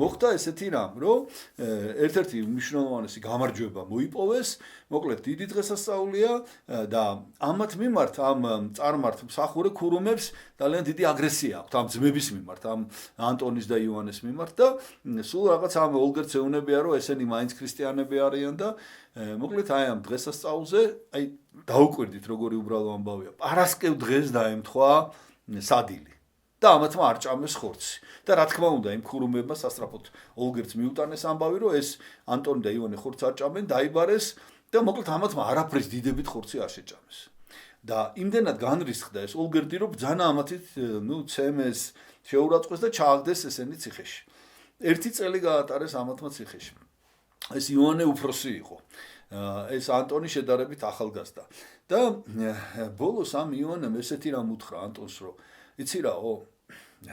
მოხდა ესეთი რამ, რომ ერთ-ერთი მნიშვნელოვანესი გამარჯვება მოიპოვეს, მოკლედ დიდი დღესასწაულია და ამათ მიმართ ამ წარმართ მსახურე ქურუმებს ძალიან დიდი აგრესია აქვთ ამ ძმების მიმართ, ამ ანტონის და იოანეს მიმართ და სულ რაღაც ამ ოლგერტს ეუბნებიან, რომ ესენი მაინც ქრისტიანები არიან და მოკლედ აი ამ დღესასწაულზე აი დაუკვირდით როგორი უბრალო ამბავია. პარასკევ დღეს დაემთხვა სადილი. და ამათმა არ ჭამეს ხორცი. და რა თქმა უნდა, იმ ქურუმებმა სასწრაფოდ ოლგერტს მიუტანეს ამბავი, რომ ეს ანტონი და ივანე ხორცს არ ჭამენ, დაიბარეს და მოკლედ ამათმა არაფრის დიდებით ხორცი არ შეჭამეს. და იმდენად განრისხდა ეს ოლგერტი, რომ ბრძანა ამათით, ცემეს, შეურაცხყვეს და ჩააგდეს ესენი ციხეში. ერთი წელი გაატარეს ამათმა ციხეში. ეს ივანე უფროსი იყო. ეს ანტონი შედარებით ახალგაზრდა. და ბოლოს ამ ივანემ ესეთი რამ უთხრა ანტონს, რომ იცი რაო,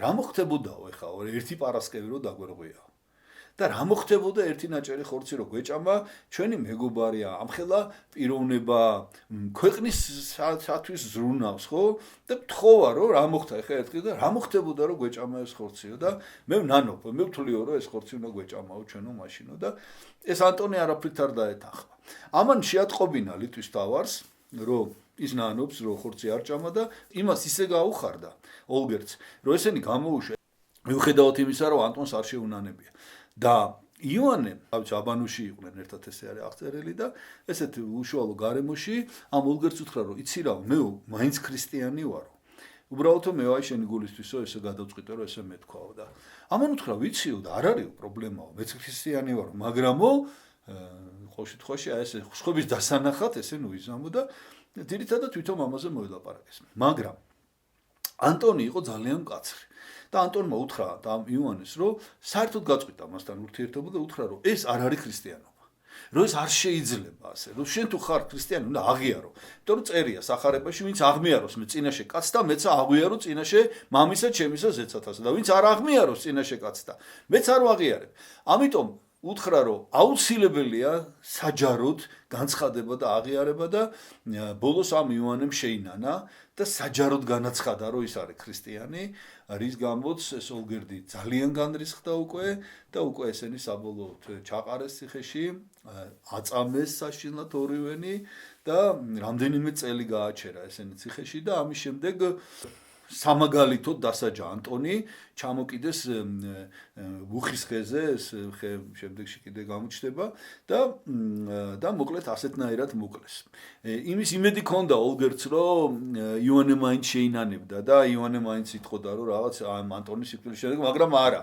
რა მოხდებოდაო ეხლა ერთი პარასკევი რო დაგვერღვია. და რა მოხდებოდა ერთი ნაჭერი ხორცი რო გვეჭამა, ჩვენი მეგობარია, ამხელა პიროვნება, ქვეყნის სათვის ზრუნავს, ხო? და მთხოვა რომ რა მოხდა ეხლა ერთი და რა მოხდებოდა რომ გვეჭამა ეს ხორციო და მე ვნანობ, მე ვთვლიო რომ ეს ხორცი უნდა გვეჭამაო ჩვენო მაშინო და ეს ანტონი არაფრით არ დაეთანხმა. ამან შეატყობინა ლიტვის თავარს, რომ ის ნანობს, რომ ხორცი არ ჭამა და იმას ისე გაუხარდა ოლგერტს, რომ ესენი გამოუშვა მიუხედავად იმისა, რომ ანტონს არ შეუნანებია. და ივანე, აბანოში იყვნენ ერთად ესე არის აღწერილი და ესეთ უშუალო გარემოში ამ ოლგერტს უთხრა, რომ იცი რა, მე მაინც ქრისტიანი ვარო. უბრალოდ მე ვაი შენი გულისთვისო ესე გადავწყვიტე, რომ ესე მეთქვაო და ამან უთხრა, ვიციო და არ არისო პრობლემაო, მეც ქრისტიანი ვარო, მაგრამო ყოველ შემთხვევაში აი ესე ხშობის დასანახად ესე ნუიზამო და ძირითადად თვითონ ამაზე მოელაპარაკეს. მაგრამ ანტონი იყო ძალიან მკაცრი. და ანტონმა უთხრა და იოანეს, რომ საერთოდ გაწყვიტა მასთან ურთიერთობა და უთხრა, რომ ეს არ არის ქრისტიანობა. რომ ეს არ შეიძლება ასე, რომ შენ თუ ხარ ქრისტიანი, უნდა აღიარო. იმიტომ რომ წერია სახარებაში, ვინც აღმიაროს მე წინაშე კაცს და მეც აღვიარო წინაშე მამისა, ჩემისა, ზეცათასა და ვინც არ აღმიაროს წინაშე კაცს და მეც არ ვაღიარებ. ამიტომ უთხრა, რომ აუცილებელია საჯაროდ განცხადება და აღიარება და ბოლოს ამ იოანემ შეინანა და საჯაროდ განაცხადა, რომ ის არის ქრისტიანი, რის გამოც ეს ოლგერტი ძალიან განრისხდა უკვე და უკვე ესენი საბოლოოდ ჩაყარეს ციხეში, აწამეს საშინლად ორივენი და რამდენიმე წელი გააჩერა ესენი ციხეში და ამის შემდეგ სამაგალითოდ დასაჯა ანტონი, ჩამოკიდეს მუხის ხეზე, ეს ხე შემდეგში კიდე გამოჩნდება და მოკლედ ასეთნაირად მოკლეს. იმის იმედი ჰქონდა ოლგერტს, რომ ივანე მაინც შეინანებდა და ივანე მაინც იტყოდა, რომ რაღაც ამ ანტონის სიკვდილის შემდეგ, მაგრამ არა.